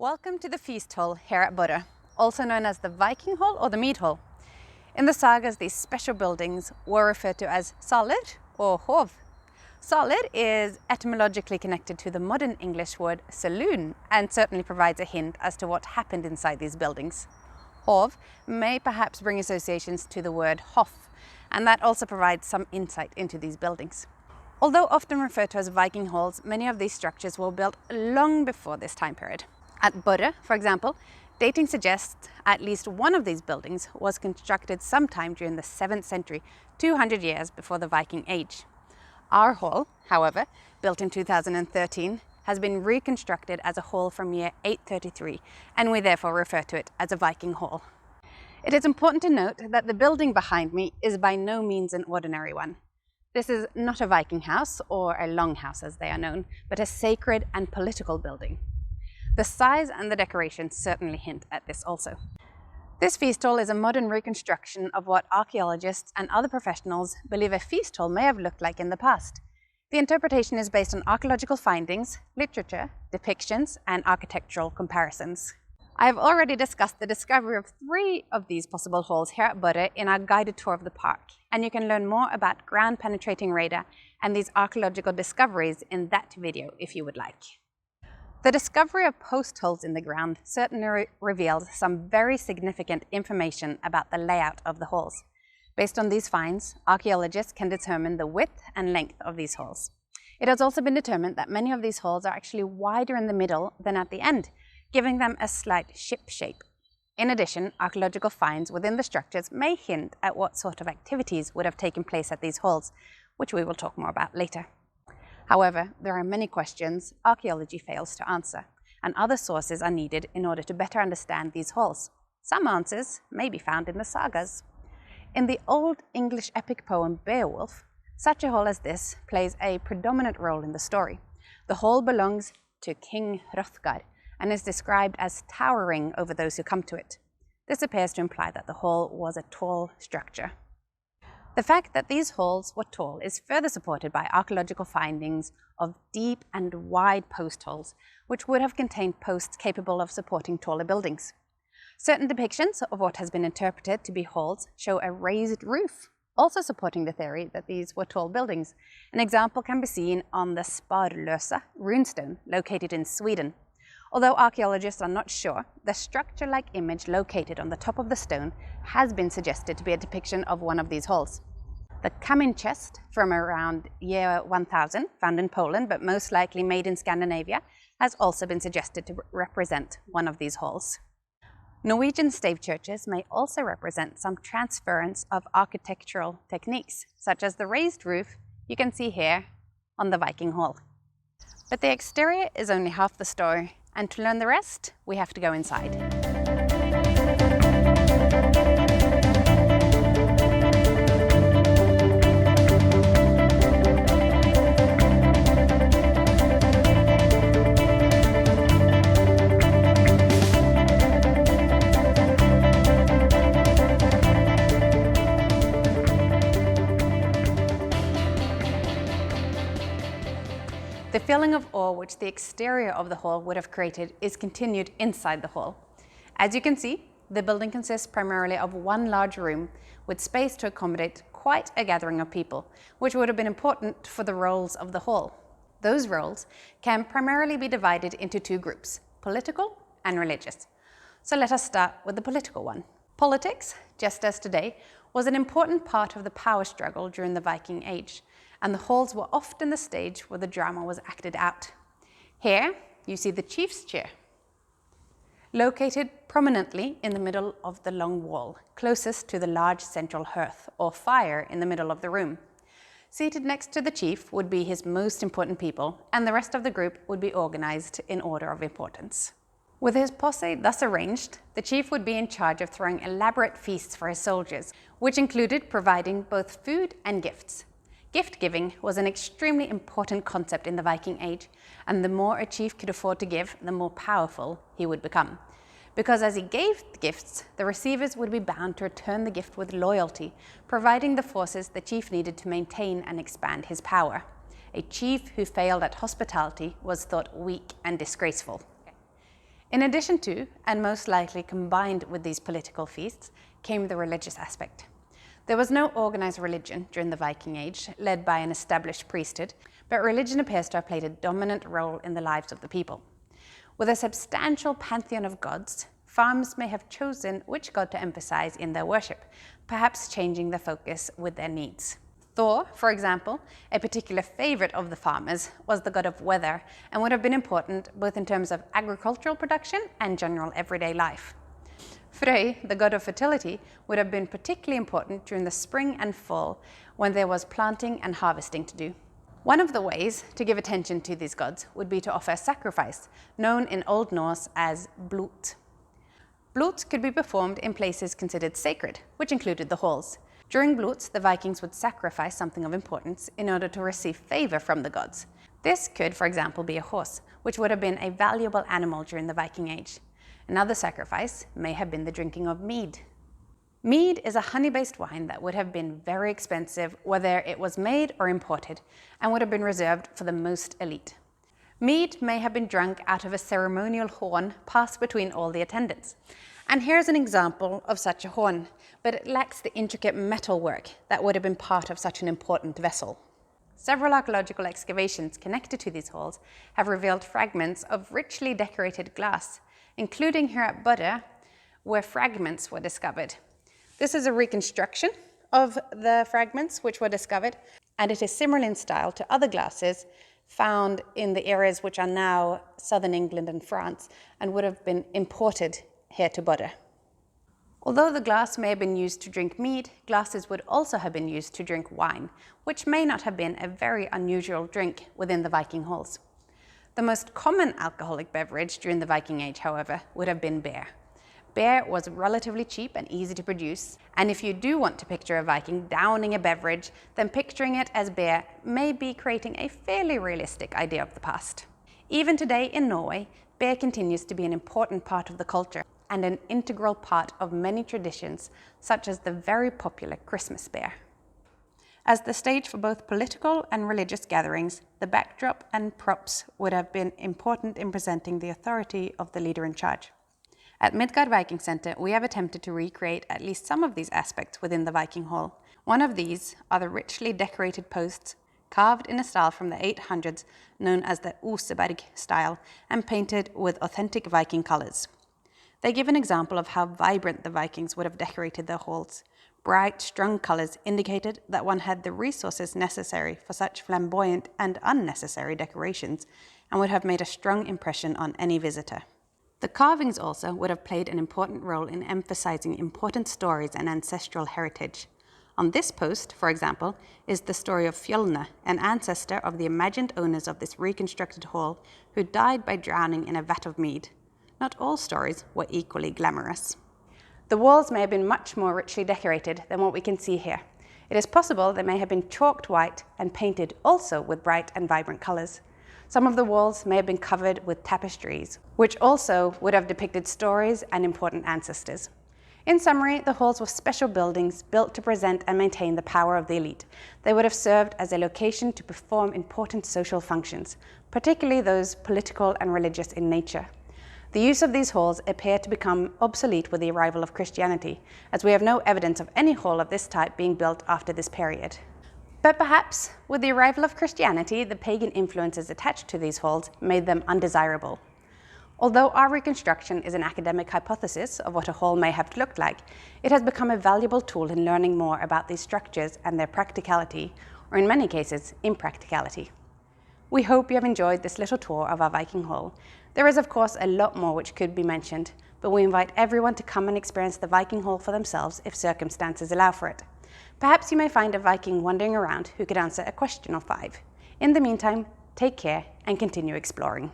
Welcome to the feast hall here at Bodø, also known as the Viking Hall or the Mead Hall. In the sagas, these special buildings were referred to as saler or hov. Saler is etymologically connected to the modern English word saloon and certainly provides a hint as to what happened inside these buildings. Hov may perhaps bring associations to the word hof, and that also provides some insight into these buildings. Although often referred to as Viking halls, many of these structures were built long before this time period. At Bodø, for example, dating suggests at least one of these buildings was constructed sometime during the 7th century, 200 years before the Viking Age. Our hall, however, built in 2013, has been reconstructed as a hall from year 833, and we therefore refer to it as a Viking hall. It is important to note that the building behind me is by no means an ordinary one. This is not a Viking house, or a longhouse as they are known, but a sacred and political building. The size and the decorations certainly hint at this also. This feast hall is a modern reconstruction of what archaeologists and other professionals believe a feast hall may have looked like in the past. The interpretation is based on archaeological findings, literature, depictions, and architectural comparisons. I have already discussed the discovery of 3 of these possible halls here at Bodø in our guided tour of the park, and you can learn more about ground-penetrating radar and these archaeological discoveries in that video if you would like. The discovery of post holes in the ground certainly reveals some very significant information about the layout of the halls. Based on these finds, archaeologists can determine the width and length of these halls. It has also been determined that many of these halls are actually wider in the middle than at the end, giving them a slight ship shape. In addition, archaeological finds within the structures may hint at what sort of activities would have taken place at these halls, which we will talk more about later. However, there are many questions archaeology fails to answer, and other sources are needed in order to better understand these halls. Some answers may be found in the sagas. In the Old English epic poem Beowulf, such a hall as this plays a predominant role in the story. The hall belongs to King Hrothgar and is described as towering over those who come to it. This appears to imply that the hall was a tall structure. The fact that these halls were tall is further supported by archaeological findings of deep and wide post holes, which would have contained posts capable of supporting taller buildings. Certain depictions of what has been interpreted to be halls show a raised roof, also supporting the theory that these were tall buildings. An example can be seen on the Sparlösa runestone located in Sweden. Although archaeologists are not sure, the structure-like image located on the top of the stone has been suggested to be a depiction of one of these halls. The Kamin chest from around year 1000, found in Poland but most likely made in Scandinavia, has also been suggested to represent one of these halls. Norwegian stave churches may also represent some transference of architectural techniques, such as the raised roof you can see here on the Viking hall. But the exterior is only half the story, and to learn the rest, we have to go inside. The feeling of awe which the exterior of the hall would have created is continued inside the hall. As you can see, the building consists primarily of one large room with space to accommodate quite a gathering of people, which would have been important for the roles of the hall. Those roles can primarily be divided into 2 groups, political and religious. So let us start with the political one. Politics, just as today, was an important part of the power struggle during the Viking Age, and the halls were often the stage where the drama was acted out. Here, you see the chief's chair, located prominently in the middle of the long wall, closest to the large central hearth or fire in the middle of the room. Seated next to the chief would be his most important people, and the rest of the group would be organized in order of importance. With his posse thus arranged, the chief would be in charge of throwing elaborate feasts for his soldiers, which included providing both food and gifts. Gift giving was an extremely important concept in the Viking Age, and the more a chief could afford to give, the more powerful he would become. Because as he gave the gifts, the receivers would be bound to return the gift with loyalty, providing the forces the chief needed to maintain and expand his power. A chief who failed at hospitality was thought weak and disgraceful. In addition to, and most likely combined with these political feasts, came the religious aspect. There was no organized religion during the Viking Age, led by an established priesthood, but religion appears to have played a dominant role in the lives of the people. With a substantial pantheon of gods, farmers may have chosen which god to emphasize in their worship, perhaps changing the focus with their needs. Thor, for example, a particular favorite of the farmers, was the god of weather and would have been important both in terms of agricultural production and general everyday life. Frey, the god of fertility, would have been particularly important during the spring and fall when there was planting and harvesting to do. One of the ways to give attention to these gods would be to offer a sacrifice, known in Old Norse as blot. Blot could be performed in places considered sacred, which included the halls. During blots, the Vikings would sacrifice something of importance in order to receive favor from the gods. This could, for example, be a horse, which would have been a valuable animal during the Viking Age. Another sacrifice may have been the drinking of mead. Mead is a honey-based wine that would have been very expensive, whether it was made or imported, and would have been reserved for the most elite. Mead may have been drunk out of a ceremonial horn passed between all the attendants. And here's an example of such a horn, but it lacks the intricate metalwork that would have been part of such an important vessel. Several archaeological excavations connected to these halls have revealed fragments of richly decorated glass, including here at Bodø, where fragments were discovered. This is a reconstruction of the fragments which were discovered, and it is similar in style to other glasses found in the areas which are now southern England and France and would have been imported here to Bodø. Although the glass may have been used to drink mead, glasses would also have been used to drink wine, which may not have been a very unusual drink within the Viking halls. The most common alcoholic beverage during the Viking Age, however, would have been beer. Beer was relatively cheap and easy to produce, and if you do want to picture a Viking downing a beverage, then picturing it as beer may be creating a fairly realistic idea of the past. Even today in Norway, beer continues to be an important part of the culture and an integral part of many traditions, such as the very popular Christmas beer. As the stage for both political and religious gatherings, the backdrop and props would have been important in presenting the authority of the leader in charge. At Midgard Viking Centre, we have attempted to recreate at least some of these aspects within the Viking Hall. One of these are the richly decorated posts, carved in a style from the 800s known as the Oseberg style and painted with authentic Viking colors. They give an example of how vibrant the Vikings would have decorated their halls. Bright, strong colors indicated that one had the resources necessary for such flamboyant and unnecessary decorations and would have made a strong impression on any visitor. The carvings also would have played an important role in emphasizing important stories and ancestral heritage. On this post, for example, is the story of Fjolne, an ancestor of the imagined owners of this reconstructed hall who died by drowning in a vat of mead. Not all stories were equally glamorous. The walls may have been much more richly decorated than what we can see here. It is possible they may have been chalked white and painted also with bright and vibrant colors. Some of the walls may have been covered with tapestries, which also would have depicted stories and important ancestors. In summary, the halls were special buildings built to present and maintain the power of the elite. They would have served as a location to perform important social functions, particularly those political and religious in nature. The use of these halls appeared to become obsolete with the arrival of Christianity, as we have no evidence of any hall of this type being built after this period. But perhaps, with the arrival of Christianity, the pagan influences attached to these halls made them undesirable. Although our reconstruction is an academic hypothesis of what a hall may have looked like, it has become a valuable tool in learning more about these structures and their practicality, or in many cases, impracticality. We hope you have enjoyed this little tour of our Viking Hall. There is, of course, a lot more which could be mentioned, but we invite everyone to come and experience the Viking Hall for themselves if circumstances allow for it. Perhaps you may find a Viking wandering around who could answer a question or 5. In the meantime, take care and continue exploring.